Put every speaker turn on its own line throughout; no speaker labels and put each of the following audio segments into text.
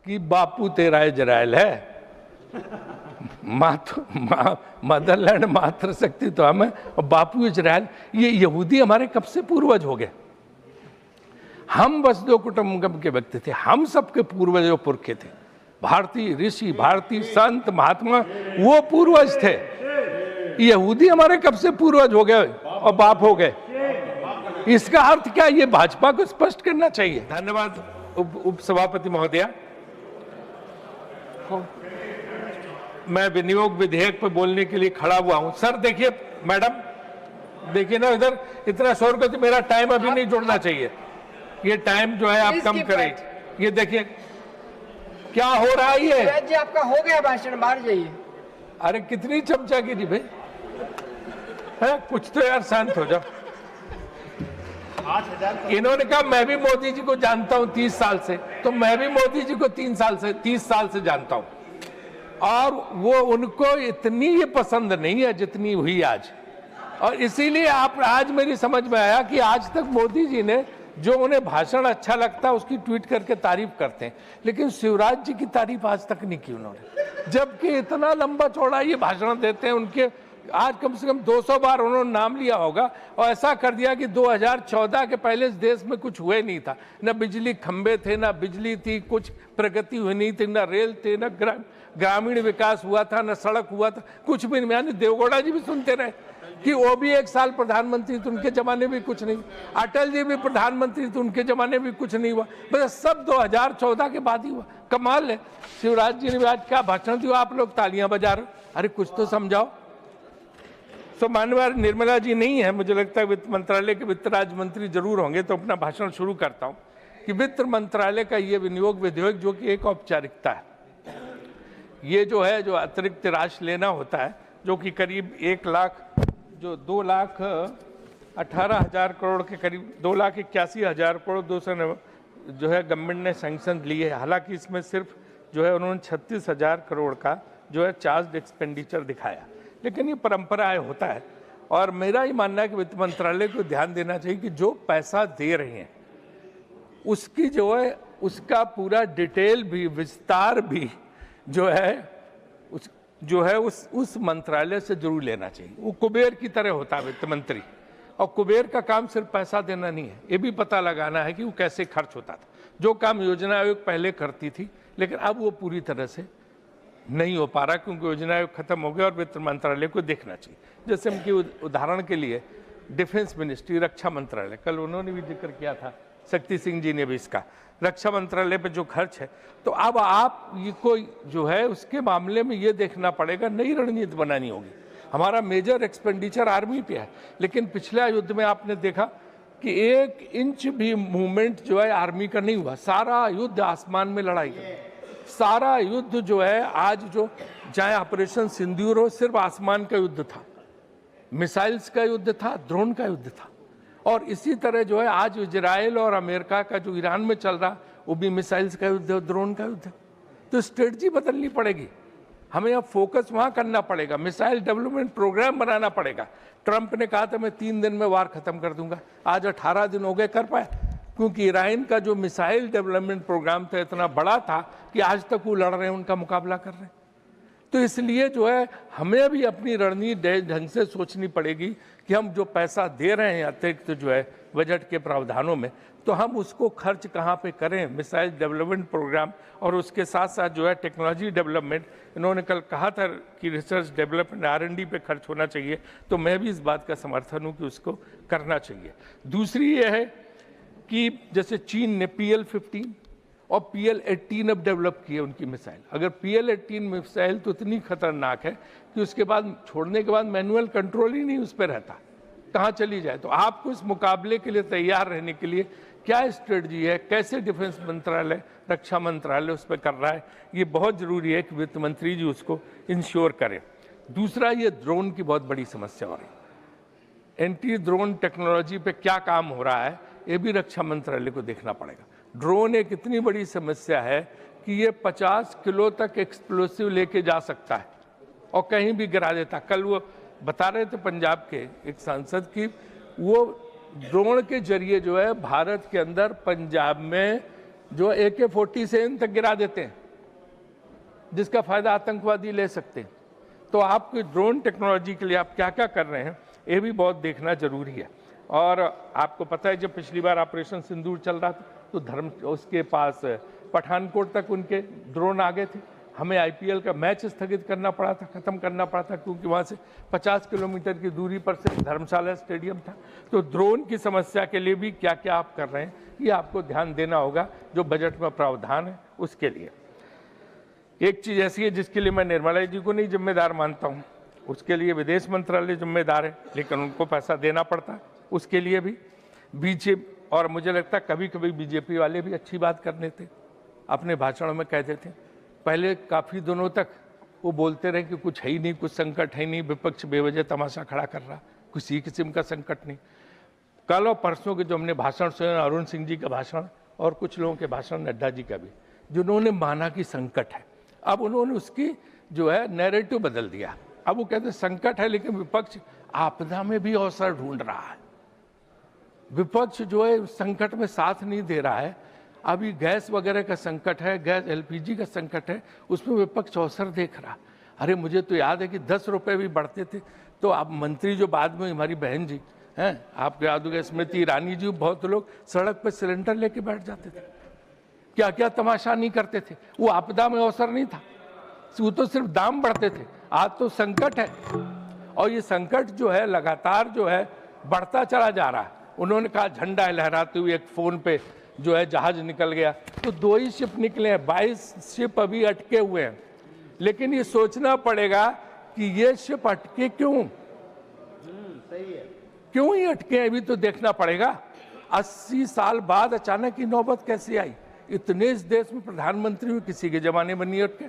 कि बापू तेरा इजराइल है, मदरलैंड मातृशक्ति तो हमें और बापू इजराइल। ये यहूदी हमारे कब से पूर्वज हो गए? हम वसुधैव कुटुंबकम के व्यक्ति थे, हम सबके पूर्वज पुरखे थे। भारतीय ऋषि, भारतीय संत, महात्मा वो पूर्वज थे। यहूदी हमारे कब से पूर्वज हो गए और बाप हो गए? इसका अर्थ क्या? ये भाजपा को स्पष्ट करना चाहिए। धन्यवाद उप सभापति महोदया। मैं विनियोग विधेयक पर बोलने के लिए खड़ा हुआ हूं। सर देखिए, मैडम देखिए ना, इधर इतना शोर करते, मेरा टाइम अभी नहीं जुड़ना चाहिए। ये टाइम जो है आप कम करें। ये देखिए क्या हो रहा है। ये
जी आपका हो गया भाषण, बाहर जाइए।
अरे कितनी चमचागिरी भाई है, कुछ तो यार शांत हो जाओ। इन्होंने कहा मैं भी मोदी जी को जानता हूं 30 साल से, तो मैं भी मोदी जी को 30 साल से जानता हूं, और वो उनको इतनी ये पसंद नहीं है जितनी हुई आज। और इसीलिए आप आज मेरी समझ में आया कि आज तक मोदी जी ने जो उन्हें भाषण अच्छा लगता है उसकी ट्वीट करके तारीफ करते हैं, लेकिन शिवराज जी की तारीफ आज तक नहीं की उन्होंने, जबकि इतना लंबा चौड़ा ये भाषण देते हैं। उनके आज कम से कम 200 बार उन्होंने नाम लिया होगा, और ऐसा कर दिया कि 2014 के पहले इस देश में कुछ हुए नहीं था। न बिजली खंबे थे, न बिजली थी, कुछ प्रगति हुई नहीं थी, न रेल थे, न ग्रामीण विकास हुआ था, न सड़क हुआ था, कुछ भी नहीं। यानी देवगौड़ा जी भी सुनते रहे कि वो भी 1 साल प्रधानमंत्री थे, उनके जमाने में कुछ नहीं। अटल जी भी प्रधानमंत्री थे, उनके जमाने में कुछ नहीं हुआ। बस सब 2014 के बाद ही हुआ। कमाल है। शिवराज जी ने भी आज क्या भाषण दिया, आप लोग तालियां बजा रहे। अरे कुछ तो समझाओ। तो माननीय निर्मला जी नहीं है, मुझे लगता है वित्त मंत्रालय के वित्त राज्य मंत्री जरूर होंगे, तो अपना भाषण शुरू करता हूं कि वित्त मंत्रालय का ये विनियोग विधेयक जो कि एक औपचारिकता है, ये जो है, जो अतिरिक्त राशि लेना होता है, जो कि करीब 2,18,000 करोड़ के करीब 2,81,000 करोड़ 200 जो है गवर्नमेंट ने सैंक्शन लिए है। हालांकि इसमें सिर्फ जो है उन्होंने 36,000 करोड़ का जो है चार्ज एक्सपेंडिचर दिखाया, लेकिन ये परंपरा है, होता है। और मेरा ये मानना है कि वित्त मंत्रालय को ध्यान देना चाहिए कि जो पैसा दे रहे हैं उसकी जो है उसका पूरा डिटेल भी, विस्तार भी जो है उस मंत्रालय से जरूर लेना चाहिए। वो कुबेर की तरह होता है वित्त मंत्री, और कुबेर का काम सिर्फ पैसा देना नहीं है, ये भी पता लगाना है कि वो कैसे खर्च होता था। जो काम योजना आयोग पहले करती थी, लेकिन अब वो पूरी तरह से नहीं हो पा रहा क्योंकि योजना आयोग खत्म हो गया, और वित्त मंत्रालय को देखना चाहिए। जैसे उनकी उदाहरण के लिए डिफेंस मिनिस्ट्री, रक्षा मंत्रालय, कल उन्होंने भी जिक्र किया था, शक्ति सिंह जी ने भी इसका, रक्षा मंत्रालय पे जो खर्च है। तो अब आप ये कोई जो है उसके मामले में ये देखना पड़ेगा, नई रणनीति बनानी होगी। हमारा मेजर एक्सपेंडिचर आर्मी पे है, लेकिन पिछले युद्ध में आपने देखा कि 1 इंच भी मूवमेंट जो है आर्मी का नहीं हुआ। सारा युद्ध आसमान में लड़ाई कर, सारा युद्ध जो है आज जो चाहे ऑपरेशन सिंदूर हो, सिर्फ आसमान का युद्ध था, मिसाइल्स का युद्ध था, ड्रोन का युद्ध था। और इसी तरह जो है आज इजराइल और अमेरिका का जो ईरान में चल रहा, वो भी मिसाइल्स का युद्ध है, ड्रोन का युद्ध है। तो स्ट्रेटजी बदलनी पड़ेगी, हमें अब फोकस वहां करना पड़ेगा, मिसाइल डेवलपमेंट प्रोग्राम बनाना पड़ेगा। ट्रंप ने कहा था मैं 3 दिन में वार खत्म कर दूंगा, आज 18 दिन हो गए, कर पाए? क्योंकि ईरान का जो मिसाइल डेवलपमेंट प्रोग्राम था इतना बड़ा था कि आज तक वो लड़ रहे हैं, उनका मुकाबला कर रहे हैं। तो इसलिए जो है हमें भी अपनी रणनीति ढंग से सोचनी पड़ेगी कि हम जो पैसा दे रहे हैं अतिरिक्त जो है बजट के प्रावधानों में, तो हम उसको खर्च कहाँ पे करें, मिसाइल डेवलपमेंट प्रोग्राम, और उसके साथ साथ जो है टेक्नोलॉजी डेवलपमेंट। इन्होंने कल कहा था कि रिसर्च डेवलपमेंट R&D पे खर्च होना चाहिए, तो मैं भी इस बात का समर्थन हूँ कि उसको करना चाहिए। दूसरी ये है कि जैसे चीन ने PL-15 और PL-18 अब डेवलप किए उनकी मिसाइल। अगर PL-18 मिसाइल तो इतनी खतरनाक है कि उसके बाद छोड़ने के बाद मैनुअल कंट्रोल ही नहीं उस पर रहता, कहाँ चली जाए। तो आपको इस मुकाबले के लिए तैयार रहने के लिए क्या स्ट्रेटजी है, कैसे डिफेंस मंत्रालय, रक्षा मंत्रालय उस पर कर रहा है, ये बहुत जरूरी है कि वित्त मंत्री जी उसको इंश्योर करें। दूसरा, ये ड्रोन की बहुत बड़ी समस्या हो रही है, एंटी ड्रोन टेक्नोलॉजी पे क्या काम हो रहा है, ये भी रक्षा मंत्रालय को देखना पड़ेगा। ड्रोन एक इतनी बड़ी समस्या है कि ये 50 किलो तक एक्सप्लोसिव लेके जा सकता है और कहीं भी गिरा देता। कल वो बता रहे थे पंजाब के एक सांसद की वो ड्रोन के जरिए जो है भारत के अंदर पंजाब में जो AK-47 तक गिरा देते हैं, जिसका फायदा आतंकवादी ले सकते हैं। तो आपकी ड्रोन टेक्नोलॉजी के लिए आप क्या क्या कर रहे हैं, ये भी बहुत देखना जरूरी है। और आपको पता है जब पिछली बार ऑपरेशन सिंदूर चल रहा था तो उसके पास पठानकोट तक उनके ड्रोन आ गए थे। हमें IPL का मैच स्थगित करना पड़ा था, खत्म करना पड़ा था, क्योंकि वहाँ से 50 किलोमीटर की दूरी पर से धर्मशाला स्टेडियम था। तो ड्रोन की समस्या के लिए भी क्या क्या आप कर रहे हैं, ये आपको ध्यान देना होगा, जो बजट में प्रावधान है उसके लिए। एक चीज़ ऐसी है जिसके लिए मैं निर्मला जी को नहीं जिम्मेदार मानता हूँ, उसके लिए विदेश मंत्रालय जिम्मेदार है, लेकिन उनको पैसा देना पड़ता है उसके लिए भी। बीजेपी, और मुझे लगता है कभी कभी BJP वाले भी अच्छी बात करने थे, अपने भाषणों में कहते थे। पहले काफ़ी दिनों तक वो बोलते रहे कि कुछ है ही नहीं, कुछ संकट है ही नहीं, विपक्ष बेवजह तमाशा खड़ा कर रहा, किसी किस्म का संकट नहीं। कल और परसों के जो हमने भाषण सुने, अरुण सिंह जी का भाषण और कुछ लोगों के भाषण, नड्डा जी का भी, जिन्होंने माना कि संकट है, अब उन्होंने उसकी जो है नैरेटिव बदल दिया। अब वो कहते हैं संकट है, लेकिन विपक्ष आपदा में भी अवसर ढूंढ रहा है। विपक्ष जो है संकट में साथ नहीं दे रहा है। अभी गैस वगैरह का संकट है, गैस LPG का संकट है, उसमें विपक्ष अवसर देख रहा। अरे मुझे तो याद है कि 10 रुपये भी बढ़ते थे तो आप मंत्री जो बाद में हमारी बहन जी हैं, आपको याद होगा स्मृति ईरानी जी, बहुत लोग सड़क पर सिलेंडर लेके बैठ जाते थे, क्या क्या तमाशा नहीं करते थे। वो आपदा में अवसर नहीं था, वो तो सिर्फ दाम बढ़ते थे। आज तो संकट है, और ये संकट जो है लगातार जो है बढ़ता चला जा रहा है। उन्होंने कहा झंडा लहराते हुए एक फोन पे जो है जहाज निकल गया, तो 2 ही शिप निकले हैं, 22 शिप अभी अटके हुए हैं। लेकिन ये सोचना पड़ेगा कि ये शिप अटके क्यों,
सही है,
क्यों ही अटके, अभी तो देखना पड़ेगा। 80 साल बाद अचानक की नौबत कैसे आई। इतने इस देश में प्रधानमंत्री हुए, किसी के जमाने में नहीं अटके,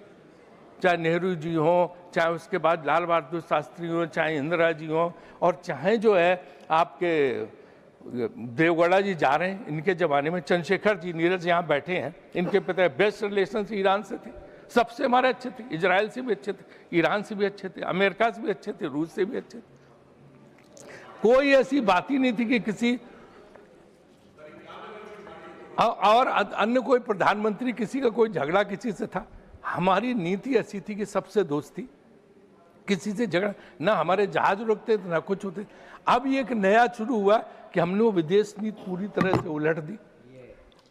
चाहे नेहरू जी हों, चाहे उसके बाद लाल बहादुर शास्त्री हों, चाहे इंदिरा जी हों, और चाहे जो है आपके देवगौड़ा जी जा रहे हैं, इनके ज़माने में चंद्रशेखर जी, नीरज यहाँ बैठे हैं, इनके पिता बेस्ट रिलेशन ईरान से थे, सबसे हमारे अच्छे थे, इजराइल से भी अच्छे थे, ईरान से भी अच्छे थे, अमेरिका से भी अच्छे थे, रूस से भी अच्छे थे। कोई ऐसी बात ही नहीं थी कि किसी और अन्य कोई प्रधानमंत्री किसी का कोई झगड़ा किसी से था। हमारी नीति ऐसी थी कि सबसे दोस्ती, किसी से झगड़ा ना, हमारे जहाज रुकते थे ना कुछ होते। अब ये एक नया शुरू हुआ कि हमने वो विदेश नीति पूरी तरह से उलट दी।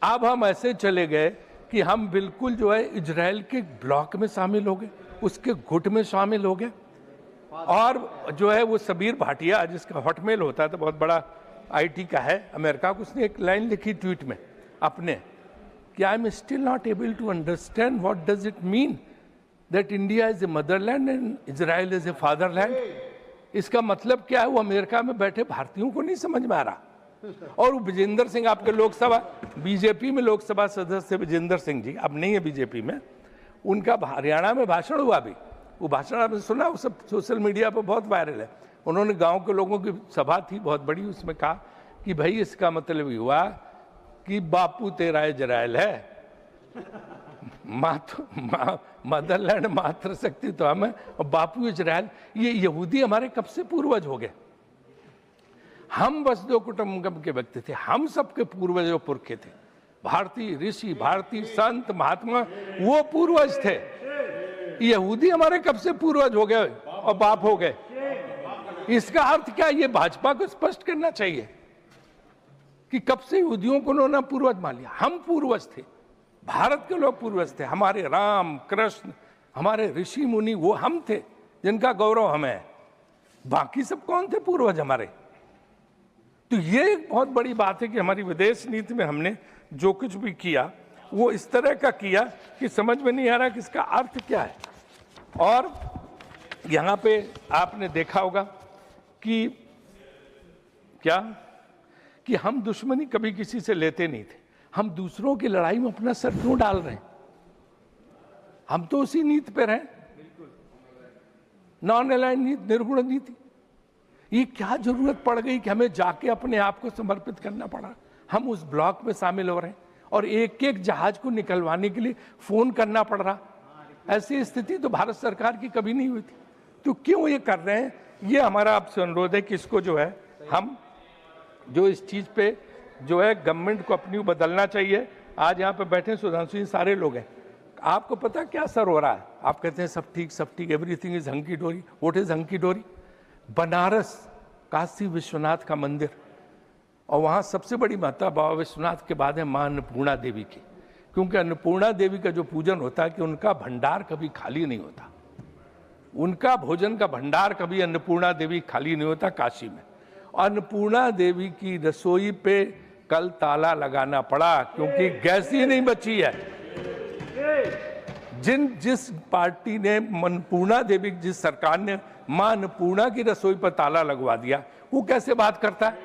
अब हम ऐसे चले गए कि हम बिल्कुल जो है इजराइल के ब्लॉक में शामिल हो गए, उसके गुट में शामिल हो गए। और जो है वो सबीर भाटिया, जिसका हॉटमेल होता है तो बहुत बड़ा IT का है अमेरिका को, उसने एक लाइन लिखी ट्वीट में अपने कि I am still not able to understand what does it mean that India is a motherland and Israel is a fatherland. इसका मतलब क्या है, वो अमेरिका में बैठे भारतीयों को नहीं समझ में आ रहा। और वो विजेंद्र सिंह, आपके लोकसभा BJP में लोकसभा सदस्य विजेंद्र सिंह जी, अब नहीं है BJP में, उनका हरियाणा में भाषण हुआ अभी, वो भाषण आपने सुना, वो सब सोशल मीडिया पर बहुत वायरल है। उन्होंने गांव के लोगों की सभा थी बहुत बड़ी, उसमें कहा कि भाई इसका मतलब हुआ कि बापू तेरा इजराइल है, मदरलैंड मातृ शक्ति तो हम है, और बापू इजराइल। ये यहूदी हमारे कब से पूर्वज हो गए। हम वसुधैव कुटुंबकम के व्यक्ति थे, हम सबके पूर्वज और पुरखे थे। भारतीय ऋषि, भारतीय संत महात्मा वो पूर्वज थे। यहूदी हमारे कब से पूर्वज हो गए और बाप हो गए। इसका अर्थ क्या, ये भाजपा को स्पष्ट करना चाहिए कि कब से यहूदियों को उन्होंने पूर्वज मान लिया। हम पूर्वज थे, भारत के लोग पूर्वज थे, हमारे राम कृष्ण, हमारे ऋषि मुनि, वो हम थे जिनका गौरव हमें है। बाकी सब कौन थे पूर्वज हमारे। तो ये एक बहुत बड़ी बात है कि हमारी विदेश नीति में हमने जो कुछ भी किया वो इस तरह का किया कि समझ में नहीं आ रहा कि इसका अर्थ क्या है। और यहाँ पे आपने देखा होगा कि क्या कि हम दुश्मनी कभी किसी से लेते नहीं थे, हम दूसरों की लड़ाई में अपना सर क्यों डाल रहे हैं। हम तो उसी नीति पे रहे, नॉन अलाइंड नीति, निर्गुण नीति। ये क्या जरूरत पड़ गई कि हमें जाके अपने आप को समर्पित करना पड़ा। हम उस ब्लॉक में शामिल हो रहे हैं और एक एक जहाज को निकलवाने के लिए फोन करना पड़ रहा। ऐसी स्थिति तो भारत सरकार की कभी नहीं हुई थी। तो क्यों ये कर रहे हैं, ये हमारा आपसे अनुरोध है कि इसको जो है, हम जो इस चीज पे जो है गवर्नमेंट को अपनी बदलना चाहिए आज यहाँ पे बैठे सुधांशु जी सारे लोग हैं, आपको पता क्या असर हो रहा है? आप कहते हैं सब ठीक, एवरीथिंग इज हंकी डोरी। व्हाट इज हंकी डोरी? बनारस काशी विश्वनाथ का मंदिर, और वहाँ सबसे बड़ी माता बाबा विश्वनाथ के बाद है माँ अन्नपूर्णा देवी की, क्योंकि अन्नपूर्णा देवी का जो पूजन होता है कि उनका भंडार कभी खाली नहीं होता, उनका भोजन का भंडार कभी अन्नपूर्णा देवी खाली नहीं होता काशी में। अन्नपूर्णा देवी की रसोई पे कल ताला लगाना पड़ा क्योंकि गैस ही नहीं बची है। जिस पार्टी ने अन्नपूर्णा देवी, जिस सरकार ने मां अन्नपूर्णा की रसोई पर ताला लगवा दिया, वो कैसे बात करता है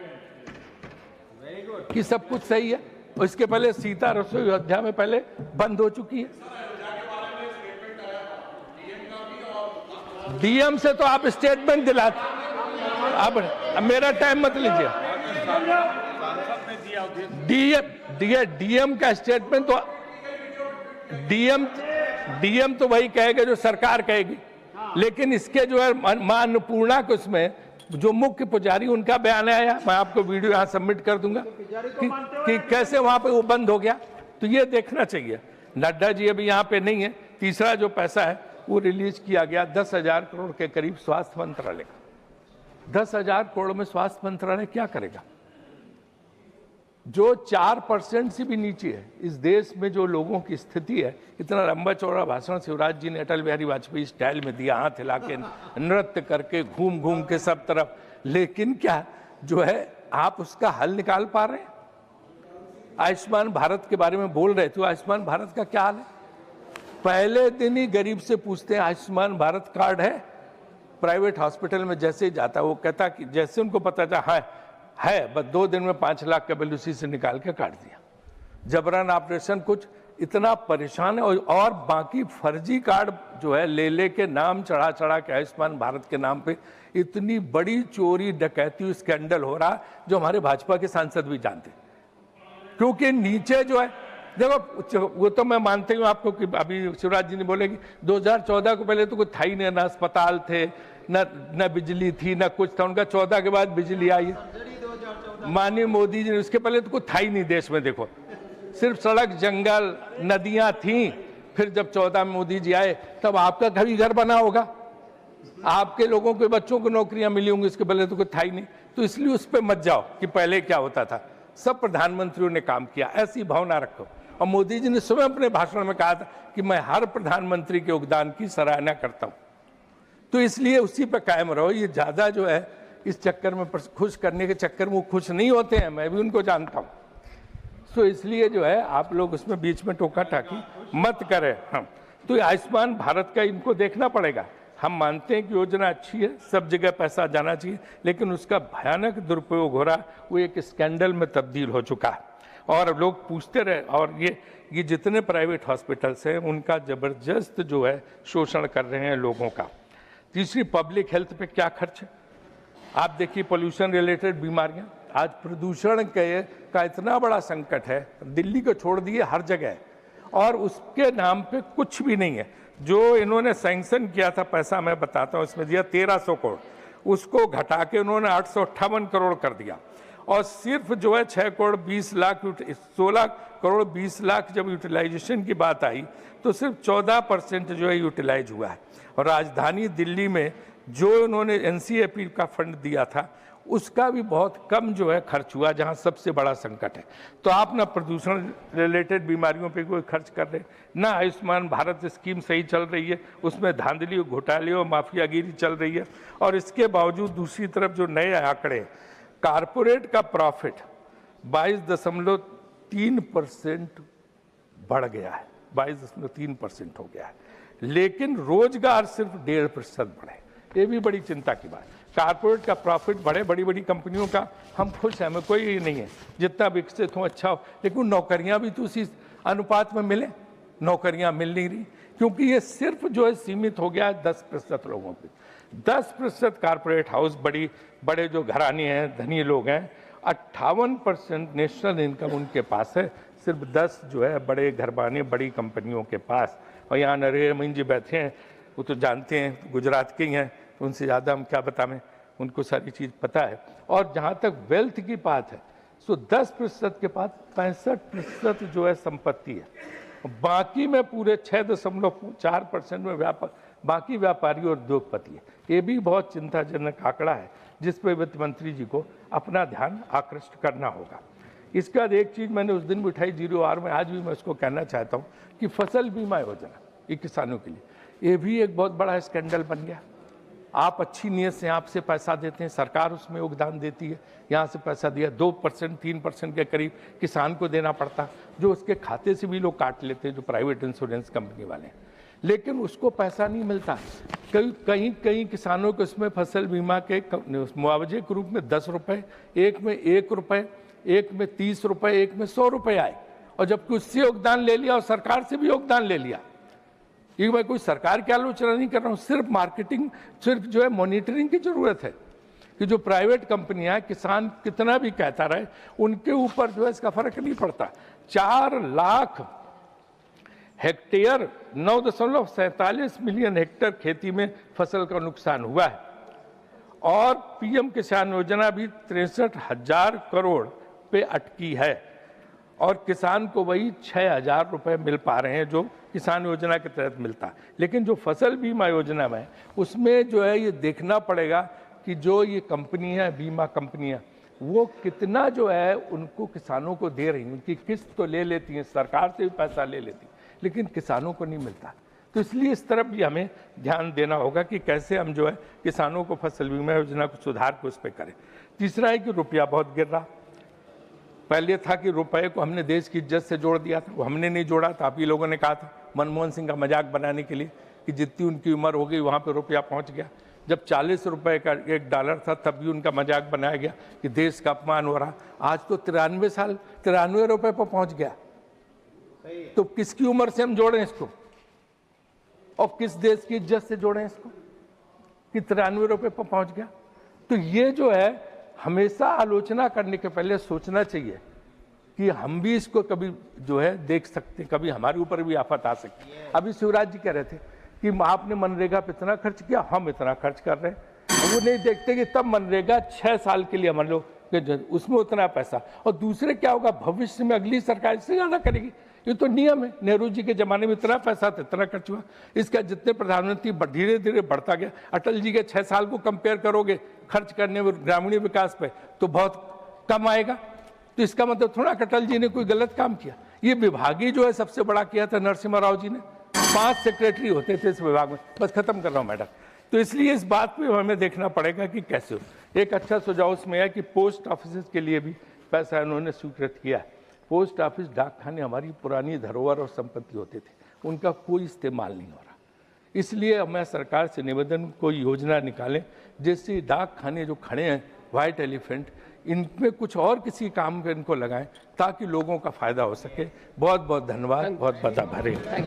कि सब कुछ सही है? और इसके पहले सीता रसोई अयोध्या में पहले बंद हो चुकी है। डीएम से तो आप स्टेटमेंट दिलाते, अब मेरा टाइम मत लीजिए। डीएम का स्टेटमेंट तो डीएम तो वही कहेगा जो सरकार कहेगी, लेकिन इसके जो है मां अन्नपूर्णा को उसमें जो मुख्य पुजारी उनका बयान आया, मैं आपको वीडियो यहाँ सबमिट कर दूंगा कि कैसे वहां पे वो बंद हो गया। तो ये देखना चाहिए। नड्डा जी अभी यहाँ पे नहीं है। तीसरा जो पैसा है वो रिलीज किया गया 10,000 करोड़ के करीब स्वास्थ्य मंत्रालय का। 10,000 करोड़ में स्वास्थ्य मंत्रालय क्या करेगा? जो 4% से भी नीचे है इस देश में जो लोगों की स्थिति है। इतना लंबा चौड़ा भाषण शिवराज जी ने अटल बिहारी वाजपेयी स्टाइल में दिया, हाथ हिला के, नृत्य करके, घूम घूम के सब तरफ, लेकिन क्या जो है आप उसका हल निकाल पा रहे हैं? आयुष्मान भारत के बारे में बोल रहे थे, आयुष्मान भारत का क्या हाल है? पहले दिन ही गरीब से पूछते हैं आयुष्मान भारत कार्ड है? प्राइवेट हॉस्पिटल में जैसे ही जाता है वो कहता कि जैसे उनको पता था है, बस 2 दिन में 5 लाख का बिल उसी से निकाल के काट दिया। जबरन ऑपरेशन, कुछ इतना परेशान है। और बाकी फर्जी कार्ड जो है ले के नाम चढ़ा के आयुष्मान भारत के नाम पे इतनी बड़ी चोरी डकैती स्कैंडल हो रहा जो हमारे भाजपा के सांसद भी जानते, क्योंकि नीचे जो है देखो, वो तो मैं मानती हूँ आपको कि अभी शिवराज जी ने बोले कि 2014 को पहले तो कुछ था ही नहीं, ना अस्पताल थे, न बिजली थी, न कुछ था। उनका 14 के बाद बिजली आई, माननीय मोदी जी ने, उसके पहले तो कुछ था ही नहीं देश में। देखो सिर्फ सड़क, जंगल, नदियां थी। फिर जब 14 में मोदी जी आए तब आपका कभी घर बना होगा, आपके लोगों के बच्चों को नौकरियां मिली होंगी, इसके पहले तो कुछ था ही नहीं। तो इसलिए उस पर मत जाओ कि पहले क्या होता था। सब प्रधानमंत्रियों ने काम किया, ऐसी भावना रखो। और मोदी जी ने स्वयं अपने भाषण में कहा था कि मैं हर प्रधानमंत्री के योगदान की सराहना करता हूं। तो इसलिए उसी पर कायम रहो। ये ज्यादा जो है इस चक्कर में, खुश करने के चक्कर में वो खुश नहीं होते हैं, मैं भी उनको जानता हूं। तो इसलिए जो है आप लोग उसमें बीच में टोका टाकी मत करें। हम तो आयुष्मान भारत का इनको देखना पड़ेगा। हम मानते हैं कि योजना अच्छी है, सब जगह पैसा जाना चाहिए, लेकिन उसका भयानक दुरुपयोग हो रहा, वो एक स्कैंडल में तब्दील हो चुका है। और लोग पूछते रहे, और ये जितने प्राइवेट हॉस्पिटल्स हैं उनका जबरदस्त जो है शोषण कर रहे हैं लोगों का। तीसरी, पब्लिक हेल्थ पे क्या खर्च है? आप देखिए, पोल्यूशन रिलेटेड बीमारियां, आज प्रदूषण का इतना बड़ा संकट है, दिल्ली को छोड़ दिए हर जगह, और उसके नाम पे कुछ भी नहीं है। जो इन्होंने सैंक्शन किया था पैसा, मैं बताता हूँ, इसमें दिया 1300 करोड़, उसको घटा के उन्होंने 858 करोड़ कर दिया। और सिर्फ जो है 6 करोड़ 20 लाख 16 करोड़ 20 लाख जब यूटिलाइजेशन की बात आई तो सिर्फ 14% जो है यूटिलाइज हुआ है। और राजधानी दिल्ली में जो उन्होंने एनसीएपी का फंड दिया था उसका भी बहुत कम जो है खर्च हुआ, जहां सबसे बड़ा संकट है। तो आप ना प्रदूषण रिलेटेड बीमारियों पे कोई खर्च कर रहे, ना आयुष्मान भारत स्कीम सही चल रही है, उसमें धांधली, घोटाले और माफियागिरी चल रही है। और इसके बावजूद दूसरी तरफ जो नए आंकड़े, कारपोरेट का प्रॉफिट 22.3% बढ़ गया है, 22.3% हो गया है, लेकिन रोजगार सिर्फ 1.5% बढ़े। ये भी बड़ी चिंता की बात। कारपोरेट का प्रॉफिट बढ़े, बड़ी बड़ी कंपनियों का, हम खुश हैं, हमें कोई नहीं है, जितना विकसित हो अच्छा हो, लेकिन नौकरियां भी तो उसी अनुपात में मिले। नौकरियां मिल नहीं रही क्योंकि ये सिर्फ जो है सीमित हो गया है 10% लोगों पे। 10% कारपोरेट हाउस, बड़े जो घराने हैं, धनी लोग हैं, 58% नेशनल इनकम उनके पास है, सिर्फ 10 जो है बड़े घरबाने, बड़ी कंपनियों के पास। और यहाँ नरेंद्र मोदी जी बैठे हैं, वो तो जानते हैं, गुजरात के ही हैं, उनसे ज़्यादा हम क्या बताएं, उनको सारी चीज़ पता है। और जहाँ तक वेल्थ की बात है, सो 10% के पास 65% जो है संपत्ति है, बाकी में पूरे 6.4% में बाकी व्यापारी और उद्योगपति है। ये भी बहुत चिंताजनक आंकड़ा है जिस पर वित्त मंत्री जी को अपना ध्यान आकृष्ट करना होगा। इसके बाद एक चीज़ मैंने उस दिन भी उठाई 0R में, आज भी मैं उसको कहना चाहता हूँ कि फसल बीमा योजना ये किसानों के लिए ये भी एक बहुत बड़ा स्कैंडल बन गया। आप अच्छी नीयत से आपसे पैसा देते हैं, सरकार उसमें योगदान देती है, यहाँ से पैसा दिया 2% 3% के करीब किसान को देना पड़ता, जो उसके खाते से भी लोग काट लेते हैं, जो प्राइवेट इंश्योरेंस कंपनी वाले हैं, लेकिन उसको पैसा नहीं मिलता। कहीं किसानों को उसमें फसल बीमा के मुआवजे के रूप में 10 रुपये, एक में 1 रुपये, एक में 30 रुपये, एक में 100 रुपये आए, और जबकि उससे योगदान ले लिया और सरकार से भी योगदान ले लिया। ये मैं कोई सरकार की आलोचना नहीं कर रहा हूँ, सिर्फ मार्केटिंग, सिर्फ जो है मॉनिटरिंग की जरूरत है कि जो प्राइवेट कंपनियां किसान कितना भी कहता रहे उनके ऊपर जो है इसका फर्क नहीं पड़ता। 4 लाख हेक्टेयर 9.47 मिलियन हेक्टेयर खेती में फसल का नुकसान हुआ है, और पीएम किसान योजना भी 63,000 करोड़ पे अटकी है, और किसान को वही 6,000 रुपये मिल पा रहे हैं जो किसान योजना के तहत मिलता है। लेकिन जो फसल बीमा योजना में उसमें जो है ये देखना पड़ेगा कि जो ये कंपनियां, बीमा कंपनियां, वो कितना जो है उनको किसानों को दे रही हैं। उनकी किस्त तो ले लेती हैं, सरकार से भी पैसा ले लेती, लेकिन किसानों को नहीं मिलता। तो इसलिए इस तरफ भी हमें ध्यान देना होगा कि कैसे हम जो है किसानों को फसल बीमा योजना को सुधार को उस पर करें। तीसरा है कि रुपया बहुत गिर रहा। पहले था कि रुपए को हमने देश की इज्जत से जोड़ दिया था, वो हमने नहीं जोड़ा था। आप ही लोगों ने कहा था मनमोहन सिंह का मजाक बनाने के लिए कि जितनी उनकी उम्र हो गई वहाँ पे रुपया पहुँच गया। जब 40 रुपए का $1 था तब भी उनका मजाक बनाया गया कि देश का अपमान हो रहा। आज तो 93 रुपए पर पहुँच गया। तो किसकी उम्र से हम जोड़ें इसको, और किस देश की इज्जत से जोड़ें इसको कि 93 रुपए पर पहुँच गया। तो ये जो है हमेशा आलोचना करने के पहले सोचना चाहिए कि हम भी इसको कभी जो है देख सकते हैं, कभी हमारे ऊपर भी आफत आ सकती है। अभी शिवराज जी कह रहे थे कि आपने मनरेगा पे इतना खर्च किया, हम इतना खर्च कर रहे हैं। वो नहीं देखते कि तब मनरेगा 6 साल के लिए मान लो उसमें उतना पैसा, और दूसरे क्या होगा भविष्य में अगली सरकार इससे ज़्यादा करेगी। ये तो नियम है, नेहरू जी के ज़माने में इतना पैसा था, इतना खर्च हुआ। इसका जितने प्रधानमंत्री धीरे धीरे बढ़ता गया। अटल जी के 6 साल को कंपेयर करोगे खर्च करने में ग्रामीण विकास पे तो बहुत कम आएगा। तो इसका मतलब थोड़ा अटल जी ने कोई गलत काम किया। ये विभाग ही जो है सबसे बड़ा किया था नरसिम्हा राव जी ने। 5 सेक्रेटरी होते थे इस विभाग में। बस खत्म कर रहा हूँ मैडम। तो इसलिए इस बात पे हमें देखना पड़ेगा कि कैसे हो। एक अच्छा सुझाव उसमें है कि पोस्ट ऑफिस के लिए भी पैसा उन्होंने स्वीकृत किया है। पोस्ट ऑफिस, डाकखाने हमारी पुरानी धरोहर और संपत्ति होते थे, उनका कोई इस्तेमाल नहीं हो रहा। इसलिए मैं सरकार से निवेदन, कोई योजना निकालें जिससे डाकखाने जो खड़े हैं वाइट एलिफेंट, इनमें कुछ और किसी काम में इनको लगाएं ताकि लोगों का फायदा हो सके। बहुत बहुत धन्यवाद, बहुत बहुत आभारी।